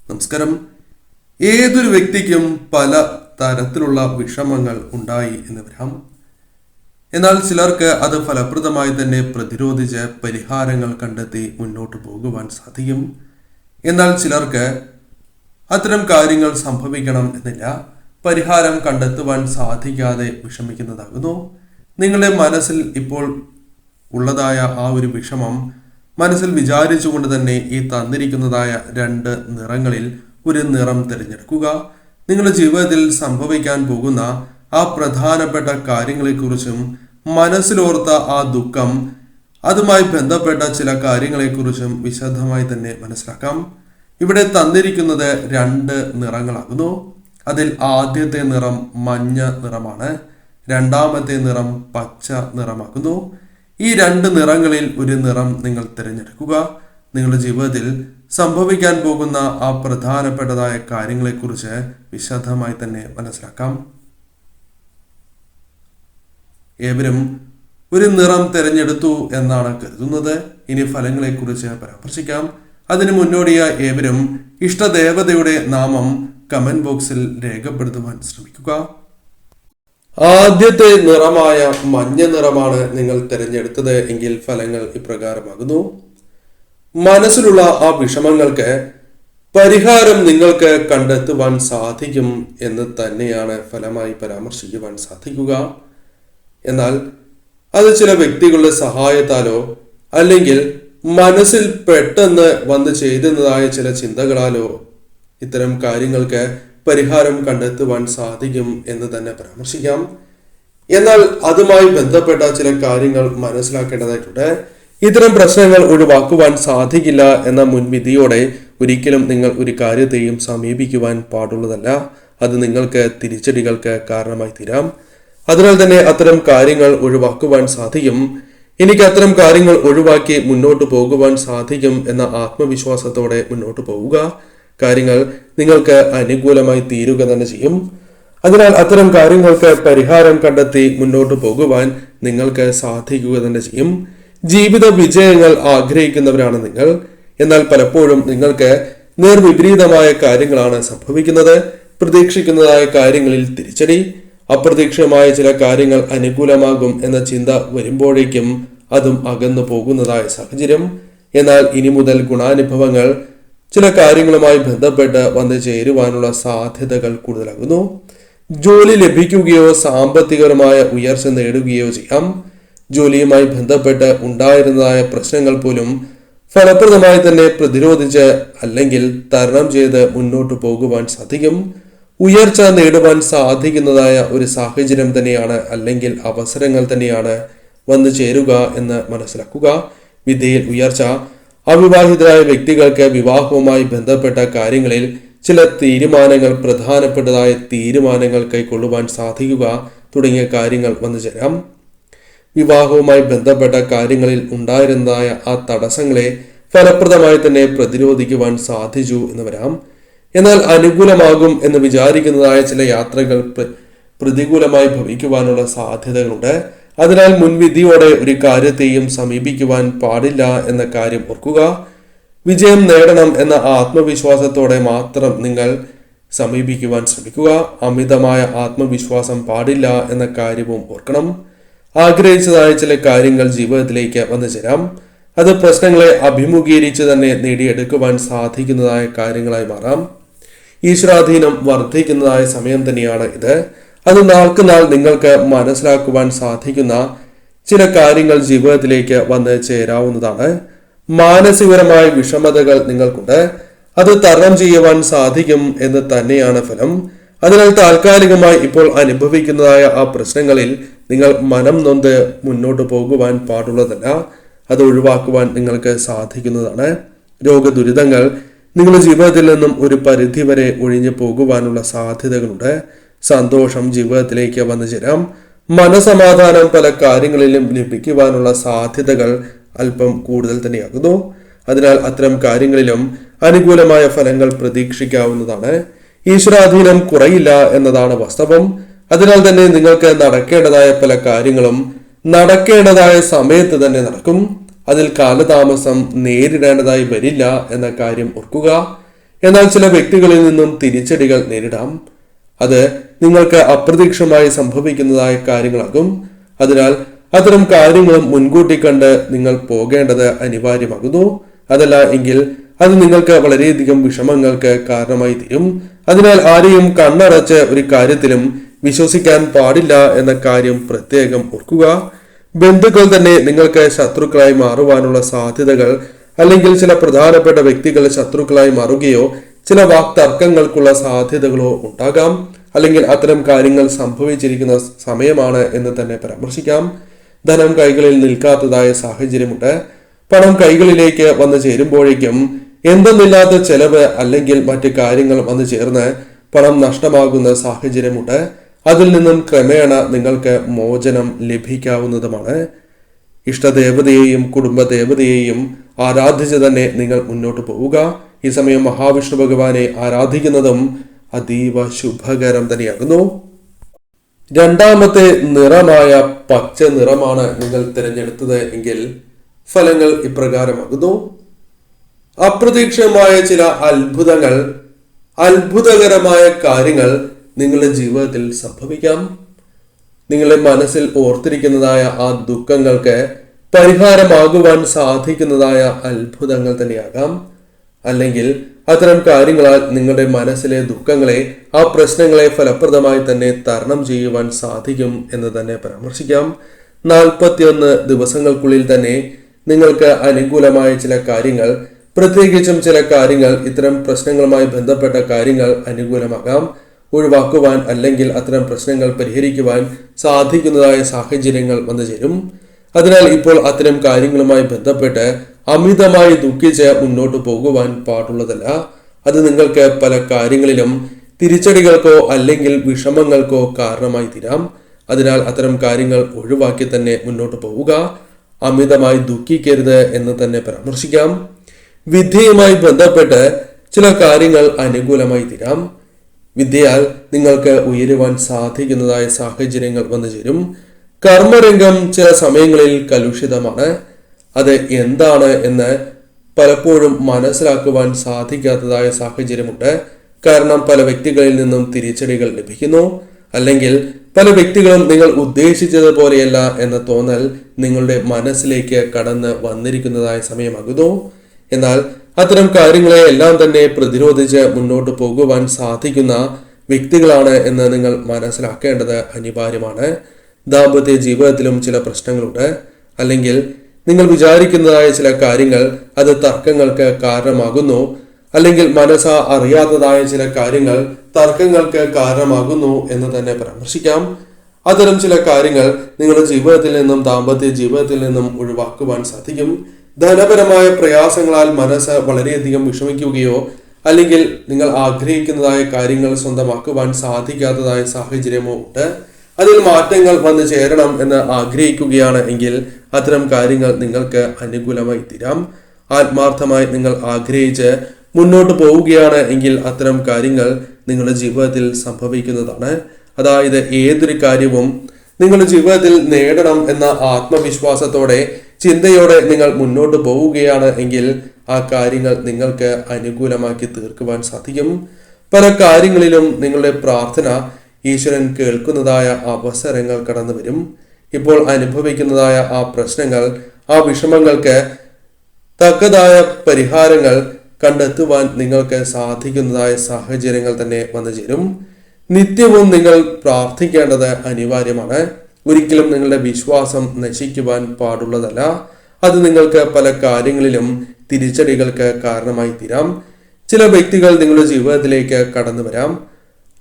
നമസ്കാരം. ഏതൊരു വ്യക്തിക്കും പല തരത്തിലുള്ള വിഷമങ്ങൾ ഉണ്ടായി എന്ന് വരാം. എന്നാൽ ചിലർക്ക് അത് ഫലപ്രദമായി തന്നെ പ്രതിരോധിച്ച് പരിഹാരങ്ങൾ കണ്ടെത്തി മുന്നോട്ട് പോകുവാൻ സാധിക്കും. എന്നാൽ ചിലർക്ക് അത്തരം കാര്യങ്ങൾ സംഭവിക്കണം എന്നില്ല, പരിഹാരം കണ്ടെത്തുവാൻ സാധിക്കാതെ വിഷമിക്കുന്നതാകുന്നു. നിങ്ങളുടെ മനസ്സിൽ ഇപ്പോൾ ഉള്ളതായ ആ ഒരു വിഷമം മനസ്സിൽ വിചാരിച്ചുകൊണ്ട് തന്നെ ഈ തന്നിരിക്കുന്നതായ 2 നിറങ്ങളിൽ ഒരു നിറം തിരഞ്ഞെടുക്കുക. നിങ്ങളുടെ ജീവിതത്തിൽ സംഭവിക്കാൻ പോകുന്ന ആ പ്രധാനപ്പെട്ട കാര്യങ്ങളെക്കുറിച്ചും മനസ്സിലോർത്ത ആ ദുഃഖം, അതുമായി ബന്ധപ്പെട്ട ചില കാര്യങ്ങളെക്കുറിച്ചും വിശദമായി തന്നെ മനസ്സിലാക്കാം. ഇവിടെ തന്നിരിക്കുന്നത് 2 നിറങ്ങളാകുന്നു. അതിൽ ആദ്യത്തെ നിറം മഞ്ഞ നിറമാണ്, രണ്ടാമത്തെ നിറം പച്ച നിറമാകുന്നു. ഈ 2 നിറങ്ങളിൽ ഒരു നിറം നിങ്ങൾ തിരഞ്ഞെടുക്കുക. നിങ്ങളുടെ ജീവിതത്തിൽ സംഭവിക്കാൻ പോകുന്ന ആ പ്രധാനപ്പെട്ടതായ കാര്യങ്ങളെക്കുറിച്ച് വിശദമായി തന്നെ മനസ്സിലാക്കാം. ഏവരും ഒരു നിറം തിരഞ്ഞെടുത്തു എന്നാണ് കരുതുന്നത്. ഇനി ഫലങ്ങളെക്കുറിച്ച് പരാമർശിക്കാം. അതിനു മുന്നോടിയായി ഏവരും ഇഷ്ടദേവതയുടെ നാമം കമന്റ് ബോക്സിൽ രേഖപ്പെടുത്തുവാൻ ശ്രമിക്കുക. ആദ്യത്തെ നിറമായ മഞ്ഞ നിറമാണ് നിങ്ങൾ തിരഞ്ഞെടുത്തത് എങ്കിൽ ഫലങ്ങൾ ഇപ്രകാരമാകുന്നു. മനസ്സിലുള്ള ആ വിഷമങ്ങൾക്ക് പരിഹാരം നിങ്ങൾക്ക് കണ്ടെത്തുവാൻ സാധിക്കും എന്ന് തന്നെയാണ് ഫലമായി പരാമർശിക്കുവാൻ സാധിക്കുക. എന്നാൽ അത് ചില വ്യക്തികളുടെ സഹായത്താലോ അല്ലെങ്കിൽ മനസ്സിൽ പെട്ടെന്ന് വന്ന് ചെയ്തുന്നതായ ചില ചിന്തകളാലോ ഇത്തരം കാര്യങ്ങൾക്ക് പരിഹാരം കണ്ടെത്തുവാൻ സാധിക്കും എന്ന് തന്നെ പരാമർശിക്കാം. എന്നാൽ അതുമായി ബന്ധപ്പെട്ട ചില കാര്യങ്ങൾ മനസ്സിലാക്കേണ്ടതായിട്ടുണ്ട്. ഇത്തരം പ്രശ്നങ്ങൾ ഒഴിവാക്കുവാൻ സാധിക്കില്ല എന്ന മുൻവിധിയോടെ ഒരിക്കലും നിങ്ങൾ ഒരു കാര്യത്തെയും സമീപിക്കുവാൻ പാടുള്ളതല്ല. അത് നിങ്ങൾക്ക് തിരിച്ചടികൾക്ക് കാരണമായി തീരാം. അതിനാൽ തന്നെ അത്തരം കാര്യങ്ങൾ ഒഴിവാക്കുവാൻ സാധിക്കും. എനിക്ക് അത്തരം കാര്യങ്ങൾ ഒഴിവാക്കി മുന്നോട്ട് പോകുവാൻ സാധിക്കും എന്ന ആത്മവിശ്വാസത്തോടെ മുന്നോട്ട് പോവുക. കാര്യങ്ങൾ നിങ്ങൾക്ക് അനുകൂലമായി തീരുക തന്നെ ചെയ്യും. അതിനാൽ അത്തരം കാര്യങ്ങൾക്ക് പരിഹാരം കണ്ടെത്തി മുന്നോട്ട് പോകുവാൻ നിങ്ങൾക്ക് സാധിക്കുക തന്നെ ചെയ്യും. ജീവിത വിജയങ്ങൾ ആഗ്രഹിക്കുന്നവരാണ് നിങ്ങൾ. എന്നാൽ പലപ്പോഴും നിങ്ങൾക്ക് നേർവിപരീതമായ കാര്യങ്ങളാണ് സംഭവിക്കുന്നത്. പ്രതീക്ഷിക്കുന്നതായ കാര്യങ്ങളിൽ തിരിച്ചടി, അപ്രതീക്ഷിതമായ ചില കാര്യങ്ങൾ അനുകൂലമാകും എന്ന ചിന്ത വരുമ്പോഴേക്കും അതും അകന്നു പോകുന്നതായ സാഹചര്യം. എന്നാൽ ഇനി മുതൽ ഗുണാനുഭവങ്ങൾ ചില കാര്യങ്ങളുമായി ബന്ധപ്പെട്ട് വന്ന് ചേരുവാനുള്ള സാധ്യതകൾ കൂടുതലാകുന്നു. ജോലി ലഭിക്കുകയോ സാമ്പത്തികപരമായ ഉയർച്ച നേടുകയോ ചെയ്യാം. ജോലിയുമായി ബന്ധപ്പെട്ട് ഉണ്ടായിരുന്നതായ പ്രശ്നങ്ങൾ പോലും ഫലപ്രദമായി തന്നെ പ്രതിരോധിച്ച് അല്ലെങ്കിൽ തരണം ചെയ്ത് മുന്നോട്ട് പോകുവാൻ സാധിക്കും. ഉയർച്ച നേടുവാൻ സാധിക്കുന്നതായ ഒരു സാഹചര്യം തന്നെയാണ് അല്ലെങ്കിൽ അവസരങ്ങൾ തന്നെയാണ് വന്നു ചേരുക എന്ന് മനസ്സിലാക്കുക. വിദ്യയിൽ ഉയർച്ച, അവിവാഹിതരായ വ്യക്തികൾക്ക് വിവാഹവുമായി ബന്ധപ്പെട്ട കാര്യങ്ങളിൽ ചില തീരുമാനങ്ങൾ, പ്രധാനപ്പെട്ടതായ തീരുമാനങ്ങൾ കൈക്കൊള്ളുവാൻ സാധിക്കുക തുടങ്ങിയ കാര്യങ്ങൾ വന്നു ചേരാം. വിവാഹവുമായി ബന്ധപ്പെട്ട കാര്യങ്ങളിൽ ഉണ്ടായിരുന്നതായ ആ തടസ്സങ്ങളെ ഫലപ്രദമായി തന്നെ പ്രതിരോധിക്കുവാൻ സാധിച്ചു എന്ന് വരാം. എന്നാൽ അനുകൂലമാകും എന്ന് വിചാരിക്കുന്നതായ ചില യാത്രകൾ പ്രതികൂലമായി ഭവിക്കുവാനുള്ള സാധ്യതകളുണ്ട്. അതിനാൽ മുൻവിധിയോടെ ഒരു കാര്യത്തെയും സമീപിക്കുവാൻ പാടില്ല എന്ന കാര്യം ഓർക്കുക. വിജയം നേടണം എന്ന ആത്മവിശ്വാസത്തോടെ മാത്രം നിങ്ങൾ സമീപിക്കുവാൻ ശ്രമിക്കുക. അമിതമായ ആത്മവിശ്വാസം പാടില്ല എന്ന കാര്യവും ഓർക്കണം. ആഗ്രഹിച്ചതായ ചില കാര്യങ്ങൾ ജീവിതത്തിലേക്ക് വന്നു ചേരാം. അത് പ്രശ്നങ്ങളെ അഭിമുഖീകരിച്ച് തന്നെ നേടിയെടുക്കുവാൻ സാധിക്കുന്നതായ കാര്യങ്ങളായി മാറാം. ഈശ്വരാധീനം വർദ്ധിക്കുന്നതായ സമയം തന്നെയാണ് ഇത്. അത് നാൾക്കുനാൾ നിങ്ങൾക്ക് മനസ്സിലാക്കുവാൻ സാധിക്കുന്ന ചില കാര്യങ്ങൾ ജീവിതത്തിലേക്ക് വന്ന് ചേരാവുന്നതാണ്. മാനസികപരമായ വിഷമതകൾ നിങ്ങൾക്കുണ്ട്. അത് തരണം ചെയ്യുവാൻ സാധിക്കും എന്ന് തന്നെയാണ് ഫലം. അതിനാൽ താൽക്കാലികമായി ഇപ്പോൾ അനുഭവിക്കുന്നതായ ആ പ്രശ്നങ്ങളിൽ നിങ്ങൾ മനം നൊന്ത് മുന്നോട്ട് പോകുവാൻ പാടുള്ളതല്ല. അത് ഒഴിവാക്കുവാൻ നിങ്ങൾക്ക് സാധിക്കുന്നതാണ്. രോഗദുരിതങ്ങൾ നിങ്ങളുടെ ജീവിതത്തിൽ നിന്നും ഒരു പരിധിവരെ ഒഴിഞ്ഞു പോകുവാനുള്ള സാധ്യതകളുണ്ട്. സന്തോഷം ജീവിതത്തിലേക്ക് വന്നു ചേരാം. മനസമാധാനം പല കാര്യങ്ങളിലും ലഭിക്കുവാനുള്ള സാധ്യതകൾ അല്പം കൂടുതൽ തന്നെയാകുന്നു. അതിനാൽ അത്തരം കാര്യങ്ങളിലും അനുകൂലമായ ഫലങ്ങൾ പ്രതീക്ഷിക്കാവുന്നതാണ്. ഈശ്വരാധീനം കുറയില്ല എന്നതാണ് വാസ്തവം. അതിനാൽ തന്നെ നിങ്ങൾക്ക് നടക്കേണ്ടതായ പല കാര്യങ്ങളും നടക്കേണ്ടതായ സമയത്ത് തന്നെ നടക്കും. അതിൽ കാലതാമസം നേരിടേണ്ടതായി വരില്ല എന്ന കാര്യം ഓർക്കുക. എന്നാൽ ചില വ്യക്തികളിൽ നിന്നും തിരിച്ചടികൾ നേരിടാം. അത് നിങ്ങൾക്ക് അപ്രതീക്ഷിതമായി സംഭവിക്കുന്നതായ കാര്യങ്ങളാകും. അതിനാൽ അത്തരം കാര്യങ്ങളും മുൻകൂട്ടി കണ്ട് നിങ്ങൾ പോകേണ്ടത് അനിവാര്യമാകുന്നു. അതല്ല എങ്കിൽ അത് നിങ്ങൾക്ക് വളരെയധികം വിഷമങ്ങൾക്ക് കാരണമായി തീരും. അതിനാൽ ആരെയും കണ്ണടച്ച് ഒരു കാര്യത്തിലും വിശ്വസിക്കാൻ പാടില്ല എന്ന കാര്യം പ്രത്യേകം ഓർക്കുക. ബന്ധുക്കൾ തന്നെ നിങ്ങൾക്ക് ശത്രുക്കളായി മാറുവാനുള്ള സാധ്യതകൾ, അല്ലെങ്കിൽ ചില പ്രധാനപ്പെട്ട വ്യക്തികൾ ശത്രുക്കളായി മാറുകയോ ചില വാക്തർക്കങ്ങൾക്കുള്ള സാധ്യതകളോ ഉണ്ടാകാം. അല്ലെങ്കിൽ അത്തരം കാര്യങ്ങൾ സംഭവിച്ചിരിക്കുന്ന സമയമാണ് എന്ന് തന്നെ പരാമർശിക്കാം. ധനം കൈകളിൽ നിൽക്കാത്തതായ സാഹചര്യമുണ്ട്. പണം കൈകളിലേക്ക് വന്നു ചേരുമ്പോഴേക്കും എന്തെന്നില്ലാത്ത ചെലവ് അല്ലെങ്കിൽ മറ്റു കാര്യങ്ങൾ വന്നു ചേർന്ന് പണം നഷ്ടമാകുന്ന സാഹചര്യമുണ്ട്. അതിൽ നിന്നും ക്രമേണ നിങ്ങൾക്ക് മോചനം ലഭിക്കാവുന്നതുമാണ്. ഇഷ്ടദേവതയെയും കുടുംബദേവതയെയും ആരാധിച്ച് തന്നെ നിങ്ങൾ മുന്നോട്ട് പോവുക. ഈ സമയം മഹാവിഷ്ണു ഭഗവാനെ ആരാധിക്കുന്നതും അതീവ ശുഭകരം തന്നെയാകുന്നു. രണ്ടാമത്തെ നിറമായ പച്ച നിറമാണ് നിങ്ങൾ തിരഞ്ഞെടുത്തത് എങ്കിൽ ഫലങ്ങൾ ഇപ്രകാരമാകുന്നു. അപ്രതീക്ഷിതമായ ചില അത്ഭുതകരമായ കാര്യങ്ങൾ നിങ്ങളുടെ ജീവിതത്തിൽ സംഭവിക്കാം. നിങ്ങളുടെ മനസ്സിൽ ഓർത്തിരിക്കുന്നതായ ആ ദുഃഖങ്ങൾക്ക് പരിഹാരമാകുവാൻ സാധിക്കുന്നതായ അത്ഭുതങ്ങൾ തന്നെയാകാം. അല്ലെങ്കിൽ അത്തരം കാര്യങ്ങളാൽ നിങ്ങളുടെ മനസ്സിലെ ദുഃഖങ്ങളെ, ആ പ്രശ്നങ്ങളെ ഫലപ്രദമായി തന്നെ തരണം ചെയ്യുവാൻ സാധിക്കും എന്ന് തന്നെ പരാമർശിക്കാം. 41 ദിവസങ്ങൾക്കുള്ളിൽ തന്നെ നിങ്ങൾക്ക് അനുകൂലമായ ചില കാര്യങ്ങൾ, പ്രത്യേകിച്ചും ചില കാര്യങ്ങൾ, ഇത്തരം പ്രശ്നങ്ങളുമായി ബന്ധപ്പെട്ട കാര്യങ്ങൾ അനുകൂലമാകാം, ഒഴിവാക്കുവാൻ അല്ലെങ്കിൽ അത്തരം പ്രശ്നങ്ങൾ പരിഹരിക്കുവാൻ സാധിക്കുന്നതായ സാഹചര്യങ്ങൾ വന്നു ചേരും. അതിനാൽ ഇപ്പോൾ അത്തരം കാര്യങ്ങളുമായി ബന്ധപ്പെട്ട് അമിതമായി ദുഃഖിച്ച് മുന്നോട്ട് പോകുവാൻ പാടുള്ളതല്ല. അത് നിങ്ങൾക്ക് പല കാര്യങ്ങളിലും തിരിച്ചടികൾക്കോ അല്ലെങ്കിൽ വിഷമങ്ങൾക്കോ കാരണമായി തീരാം. അതിനാൽ അത്തരം കാര്യങ്ങൾ ഒഴിവാക്കി തന്നെ മുന്നോട്ട് പോവുക. അമിതമായി ദുഃഖിക്കരുത് എന്ന് തന്നെ പരാമർശിക്കാം. വിദ്യയുമായി ബന്ധപ്പെട്ട് ചില കാര്യങ്ങൾ അനുകൂലമായി തീരാം. വിദ്യയാൽ നിങ്ങൾക്ക് ഉയരുവാൻ സാധിക്കുന്നതായ സാഹചര്യങ്ങൾ വന്നു ചേരും. കർമ്മരംഗം ചില സമയങ്ങളിൽ കലുഷിതമാണ്. അത് എന്താണ് എന്ന് പലപ്പോഴും മനസ്സിലാക്കുവാൻ സാധിക്കാത്തതായ സാഹചര്യമുണ്ട്. കാരണം പല വ്യക്തികളിൽ നിന്നും തിരിച്ചടികൾ ലഭിക്കുന്നു. അല്ലെങ്കിൽ പല വ്യക്തികളും നിങ്ങൾ ഉദ്ദേശിച്ചതുപോലെയല്ല എന്ന തോന്നൽ നിങ്ങളുടെ മനസ്സിലേക്ക് കടന്ന് വന്നിരിക്കുന്നതായ സമയമാകുന്നു. എന്നാൽ അത്തരം കാര്യങ്ങളെ എല്ലാം തന്നെ പ്രതിരോധിച്ച് മുന്നോട്ട് പോകുവാൻ സാധിക്കുന്ന വ്യക്തികളാണ് എന്ന് നിങ്ങൾ മനസ്സിലാക്കേണ്ടത് അനിവാര്യമാണ്. ദാമ്പത്യ ജീവിതത്തിലും ചില പ്രശ്നങ്ങളുണ്ട്. അല്ലെങ്കിൽ നിങ്ങൾ വിചാരിക്കുന്നതായ ചില കാര്യങ്ങൾ അത് തർക്കങ്ങൾക്ക് കാരണമാകുന്നു. അല്ലെങ്കിൽ മനസ്സാ അറിയാത്തതായ ചില കാര്യങ്ങൾ തർക്കങ്ങൾക്ക് കാരണമാകുന്നു എന്ന് തന്നെ പരാമർശിക്കാം. അത്തരം ചില കാര്യങ്ങൾ നിങ്ങളുടെ ജീവിതത്തിൽ നിന്നും, ദാമ്പത്യ ജീവിതത്തിൽ നിന്നും ഒഴിവാക്കുവാൻ സാധിക്കും. ധനപരമായ പ്രയാസങ്ങളാൽ മനസ്സ് വളരെയധികം വിഷമിക്കുകയോ അല്ലെങ്കിൽ നിങ്ങൾ ആഗ്രഹിക്കുന്നതായ കാര്യങ്ങൾ സ്വന്തമാക്കുവാൻ സാധിക്കാത്തതായ സാഹചര്യമോ ഉണ്ട്. അതിൽ മാറ്റങ്ങൾ വന്നു ചേരണം എന്ന് ആഗ്രഹിക്കുകയാണ് എങ്കിൽ അത്തരം കാര്യങ്ങൾ നിങ്ങൾക്ക് അനുകൂലമായി തീരാം. ആത്മാർത്ഥമായി നിങ്ങൾ ആഗ്രഹിച്ച് മുന്നോട്ട് പോവുകയാണ് എങ്കിൽ അത്തരം കാര്യങ്ങൾ നിങ്ങളുടെ ജീവിതത്തിൽ സംഭവിക്കുന്നതാണ്. അതായത് ഏതൊരു കാര്യവും നിങ്ങളുടെ ജീവിതത്തിൽ നേടണം എന്ന ആത്മവിശ്വാസത്തോടെ, ചിന്തയോടെ നിങ്ങൾ മുന്നോട്ട് പോവുകയാണ് എങ്കിൽ ആ കാര്യങ്ങൾ നിങ്ങൾക്ക് അനുകൂലമാക്കി തീർക്കുവാൻ സാധിക്കും. പല കാര്യങ്ങളിലും നിങ്ങളുടെ പ്രാർത്ഥന ഈശ്വരൻ കേൾക്കുന്നതായ അവസരങ്ങൾ കടന്നു വരും. ഇപ്പോൾ അനുഭവിക്കുന്നതായ ആ പ്രശ്നങ്ങൾ, ആ വിഷമങ്ങൾക്ക് തക്കതായ പരിഹാരങ്ങൾ കണ്ടെത്തുവാൻ നിങ്ങൾക്ക് സാധിക്കുന്നതായ സാഹചര്യങ്ങൾ തന്നെ വന്നു ചേരും. നിത്യവും നിങ്ങൾ പ്രാർത്ഥിക്കേണ്ടത് അനിവാര്യമാണ്. ഒരിക്കലും നിങ്ങളുടെ വിശ്വാസം നശിക്കുവാൻ പാടുള്ളതല്ല. അത് നിങ്ങൾക്ക് പല കാര്യങ്ങളിലും തിരിച്ചടികൾക്ക് കാരണമായി തീരാം. ചില വ്യക്തികൾ നിങ്ങളുടെ ജീവിതത്തിലേക്ക് കടന്നു വരാം.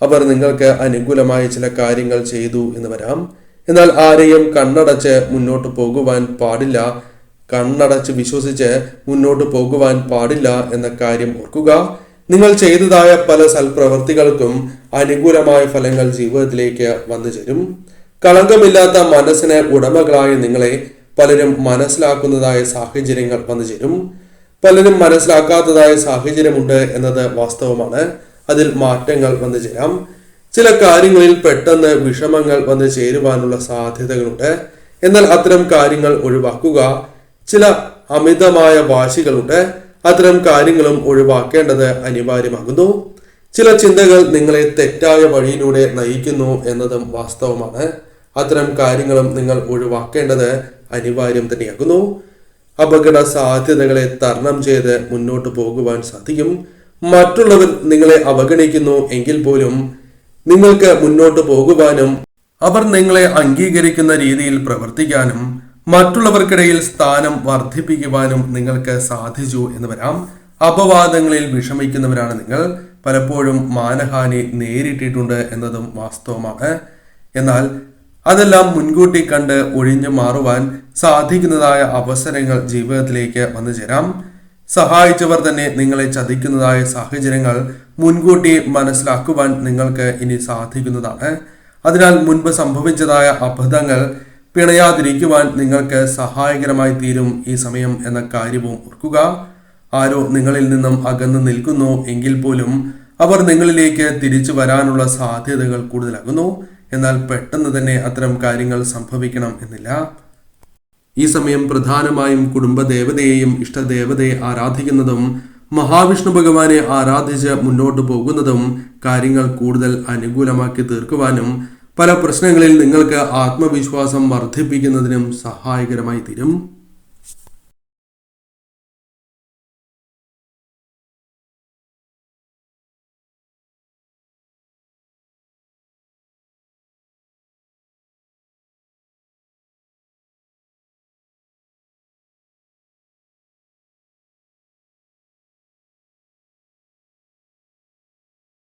അവർ നിങ്ങൾക്ക് അനുകൂലമായ ചില കാര്യങ്ങൾ ചെയ്തു എന്ന് വരാം. എന്നാൽ ആരെയും കണ്ണടച്ച് മുന്നോട്ട് പോകുവാൻ പാടില്ല, കണ്ണടച്ച് വിശ്വസിച്ച് മുന്നോട്ട് പോകുവാൻ പാടില്ല എന്ന കാര്യം ഓർക്കുക. നിങ്ങൾ ചെയ്തതായ പല സൽപ്രവൃത്തികൾക്കും അനുകൂലമായ ഫലങ്ങൾ ജീവിതത്തിലേക്ക് വന്നു ചേരും. കളങ്കമില്ലാത്ത മനസ്സിന് ഉടമകളായ നിങ്ങളെ പലരും മനസ്സിലാക്കുന്നതായ സാഹചര്യങ്ങൾ വന്നു ചേരും. പലരും മനസ്സിലാക്കാത്തതായ സാഹചര്യമുണ്ട് എന്നത് വാസ്തവമാണ്. അതിൽ മാറ്റങ്ങൾ വന്നു ചേരാം. ചില കാര്യങ്ങളിൽ പെട്ടെന്ന് വിഷമങ്ങൾ വന്നു ചേരുവാനുള്ള സാധ്യതകളുണ്ട്. എന്നാൽ അത്തരം കാര്യങ്ങൾ ഒഴിവാക്കുക. ചില അമിതമായ വാശികളുണ്ട്. അത്തരം കാര്യങ്ങളും ഒഴിവാക്കേണ്ടത് അനിവാര്യമാകുന്നു. ചില ചിന്തകൾ നിങ്ങളെ തെറ്റായ വഴിയിലൂടെ നയിക്കുന്നു എന്നതും വാസ്തവമാണ്. അത്തരം കാര്യങ്ങളും നിങ്ങൾ ഒഴിവാക്കേണ്ടത് അനിവാര്യം തന്നെയാകുന്നു. അപകട സാധ്യതകളെ തരണം ചെയ്ത് മുന്നോട്ട് പോകുവാൻ സാധിക്കും. മറ്റുള്ളവർ നിങ്ങളെ അവഗണിക്കുന്നു എങ്കിൽ പോലും നിങ്ങൾക്ക് മുന്നോട്ട് പോകുവാനും അവർ നിങ്ങളെ അംഗീകരിക്കുന്ന രീതിയിൽ പ്രവർത്തിക്കാനും മറ്റുള്ളവർക്കിടയിൽ സ്ഥാനം വർദ്ധിപ്പിക്കുവാനും നിങ്ങൾക്ക് സാധിച്ചു എന്ന് വരാം. അപവാദങ്ങളിൽ വിഷമിക്കുന്നവരാണ് നിങ്ങൾ. പലപ്പോഴും മാനഹാനി നേരിട്ടിട്ടുണ്ട് എന്നതും വാസ്തവമാണ്. എന്നാൽ അതെല്ലാം മുൻകൂട്ടി കണ്ട് ഒഴിഞ്ഞു മാറുവാൻ സാധിക്കുന്നതായ അവസരങ്ങൾ ജീവിതത്തിലേക്ക് വന്നു ചേരാം. സഹായിച്ചവർ തന്നെ നിങ്ങളെ ചതിക്കുന്നതായ സാഹചര്യങ്ങൾ മുൻകൂട്ടി മനസ്സിലാക്കുവാൻ നിങ്ങൾക്ക് ഇനി സാധിക്കുന്നതാണ്. അതിനാൽ മുൻപ് സംഭവിച്ചതായ അബദ്ധങ്ങൾ പിണയാതിരിക്കുവാൻ നിങ്ങൾക്ക് സഹായകരമായി തീരും ഈ സമയം എന്ന കാര്യവും ഓർക്കുക. ആരോ നിങ്ങളിൽ നിന്നും അകന്നു നിൽക്കുന്നു എങ്കിൽ പോലും അവർ നിങ്ങളിലേക്ക് തിരിച്ചു വരാനുള്ള സാധ്യതകൾ കൂടുതലാകുന്നു. എന്നാൽ പെട്ടെന്ന് തന്നെ അത്തരം കാര്യങ്ങൾ സംഭവിക്കണം എന്നില്ല. ഈ സമയം പ്രധാനമായും കുടുംബദേവതയെയും ഇഷ്ടദേവതയെ ആരാധിക്കുന്നതും മഹാവിഷ്ണു ഭഗവാനെ ആരാധിച്ച് മുന്നോട്ട് പോകുന്നതും കാര്യങ്ങൾ കൂടുതൽ അനുകൂലമാക്കി തീർക്കുവാനും പല പ്രശ്നങ്ങളിൽ നിങ്ങൾക്ക് ആത്മവിശ്വാസം വർദ്ധിപ്പിക്കുന്നതിനും സഹായകരമായി തീരും.